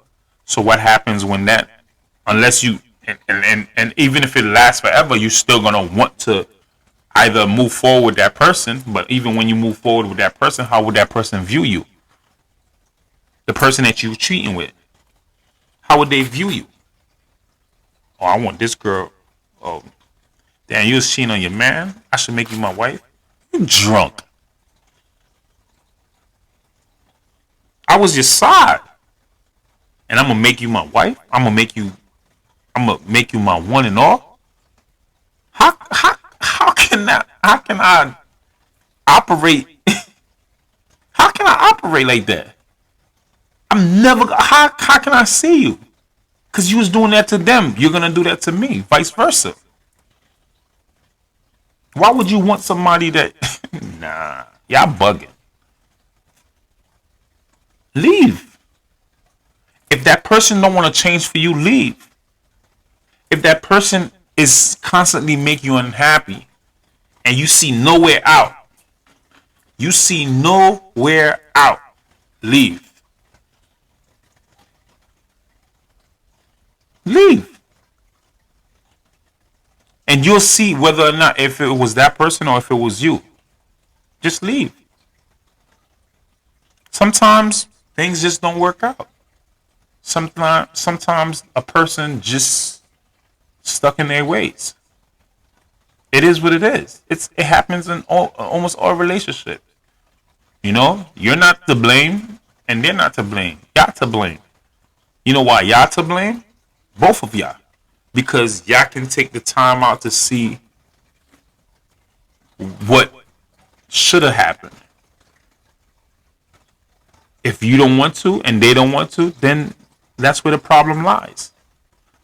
So what happens when that, unless you, and even if it lasts forever, you're still going to want to either move forward with that person. But even when you move forward with that person, how would that person view you? The person that you're cheating with, how would they view you? Oh, I want this girl. Oh, damn, you was cheating on your man? I should make you my wife? You drunk. I was your side. And I'm gonna make you my wife? I'm gonna make you my one and all? How can I operate how can I operate like that? I'm never how can I see you? Because you was doing that to them. You're gonna do that to me, vice versa. Why would you want somebody that nah, y'all bugging. Leave. If that person don't want to change for you, leave. If that person is constantly making you unhappy, and you see nowhere out. You see nowhere out. Leave. Leave. And you'll see whether or not if it was that person or if it was you. Just leave. Sometimes things just don't work out. Sometimes a person just stuck in their ways. It is what it is. It happens in almost all relationships. You know, you're not to blame, and they're not to blame. Y'all to blame. You know why y'all to blame? Both of y'all, because y'all can take the time out to see what should have happened. If you don't want to, and they don't want to, then that's where the problem lies.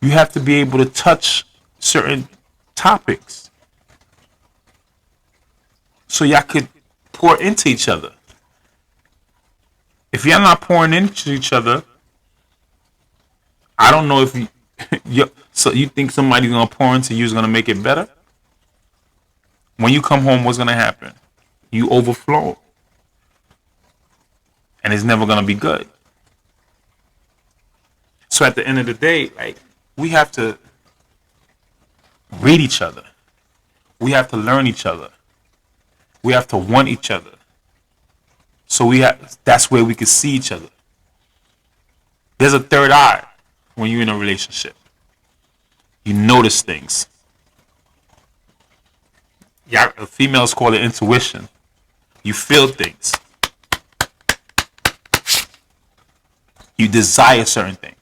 You have to be able to touch certain topics so y'all could pour into each other. If y'all not pouring into each other, I don't know if so you think somebody's gonna pour into you is gonna make it better? When you come home, what's gonna happen? You overflow, and it's never gonna be good. So at the end of the day, like, we have to read each other. We have to learn each other. We have to want each other. So that's where we can see each other. There's a third eye when you're in a relationship. You notice things. Yeah, females call it intuition. You feel things. You desire certain things.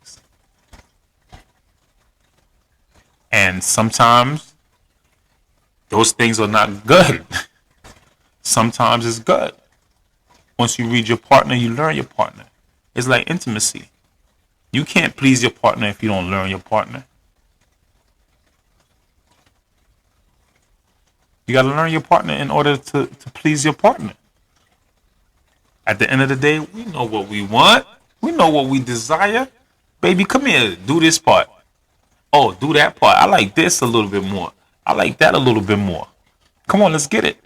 And sometimes those things are not good. Sometimes it's good. Once you read your partner, you learn your partner. It's like intimacy. You can't please your partner if you don't learn your partner. You got to learn your partner in order to please your partner. At the end of the day, we know what we want. We know what we desire. Baby, come here. Do this part. Oh, do that part. I like this a little bit more. I like that a little bit more. Come on, let's get it.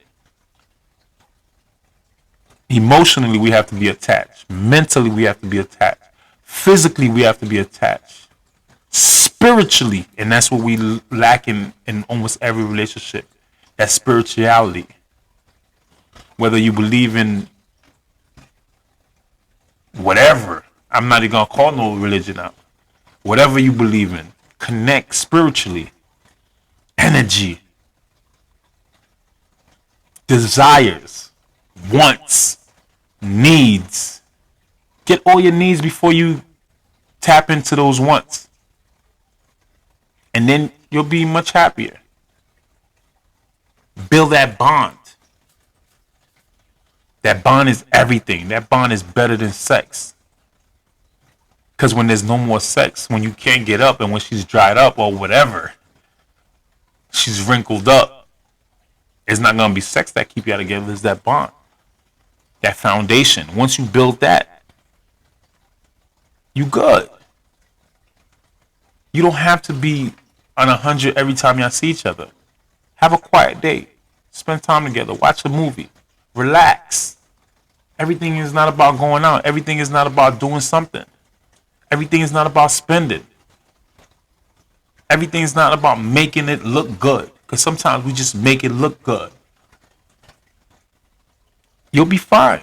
Emotionally, we have to be attached. Mentally, we have to be attached. Physically, we have to be attached. Spiritually, and that's what we lack in almost every relationship. That spirituality. Whether you believe in whatever, I'm not even going to call no religion out. Whatever you believe in, connect spiritually. Energy. Desires. Wants. Needs. Get all your needs before you tap into those wants. And then you'll be much happier. Build that bond. That bond is everything. That bond is better than sex. Because when there's no more sex, when you can't get up and when she's dried up or whatever, she's wrinkled up, it's not going to be sex that keep you together. It's that bond. That foundation. Once you build that, you good. You don't have to be on 100 every time y'all see each other. Have a quiet day. Spend time together. Watch a movie. Relax. Everything is not about going out. Everything is not about doing something. Everything is not about spending. Everything is not about making it look good. Because sometimes we just make it look good. You'll be fine.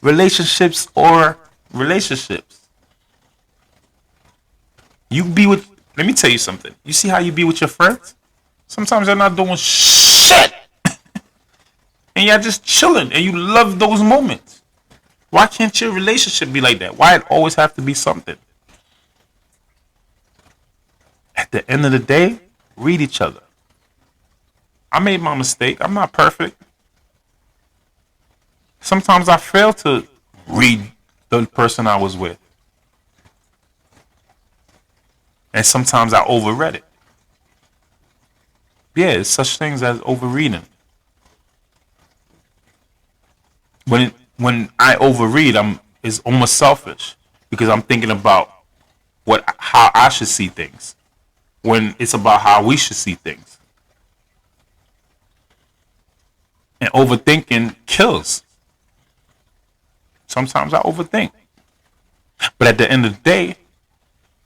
Relationships or relationships. Let me tell you something. You see how you be with your friends? Sometimes they're not doing shit. And you're just chilling and you love those moments. Why can't your relationship be like that? Why it always have to be something? At the end of the day, read each other. I made my mistake. I'm not perfect. Sometimes I fail to read the person I was with. And sometimes I overread it. Yeah, it's such things as overreading. When I overread, it's almost selfish because I'm thinking about how I should see things when it's about how we should see things. And overthinking kills. Sometimes I overthink. But at the end of the day,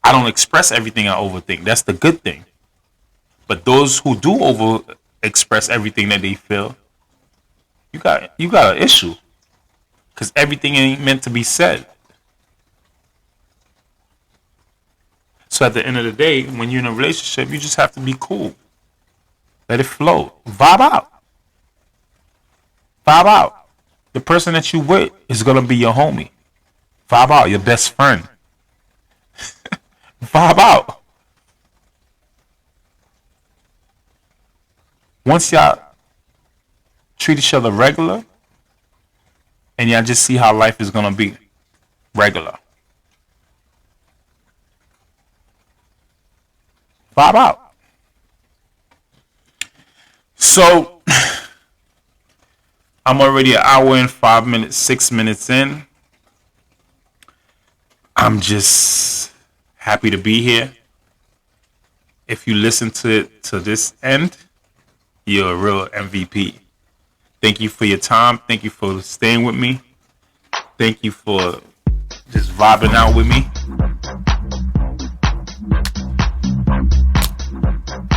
I don't express everything I overthink. That's the good thing. But those who do over express everything that they feel, you got an issue. Because everything ain't meant to be said. So at the end of the day, when you're in a relationship, you just have to be cool. Let it flow. Vibe out. Vibe out. The person that you with is gonna be your homie. Vibe out, your best friend. Vibe out. Once y'all treat each other regular, and y'all just see how life is gonna be regular. Vibe out. So I'm already an hour and 5 minutes, 6 minutes in. I'm just happy to be here. If you listen to this end, you're a real MVP. Thank you for your time. Thank you for staying with me. Thank you for just vibing out with me.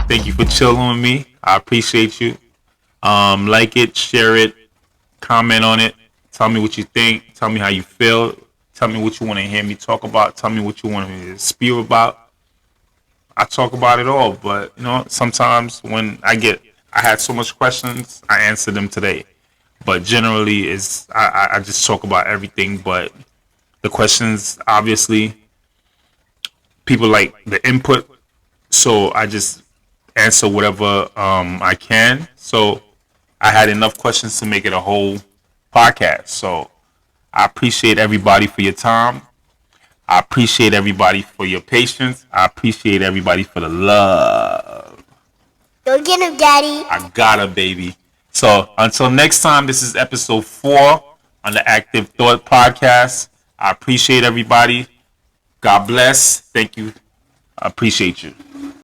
Thank you for chilling with me. I appreciate you. Like it, share it, comment on it. Tell me what you think. Tell me how you feel. Tell me what you want to hear me talk about. Tell me what you want me to spew about. I talk about it all, but sometimes when I had so much questions, I answer them today. But generally, I just talk about everything. But the questions, obviously, people like the input, so I just answer whatever I can. So I had enough questions to make it a whole podcast. So I appreciate everybody for your time. I appreciate everybody for your patience. I appreciate everybody for the love. Go get him, Daddy. I got him, baby. So until next time, this is episode 4 on the Active Thought Podcast. I appreciate everybody. God bless. Thank you. I appreciate you.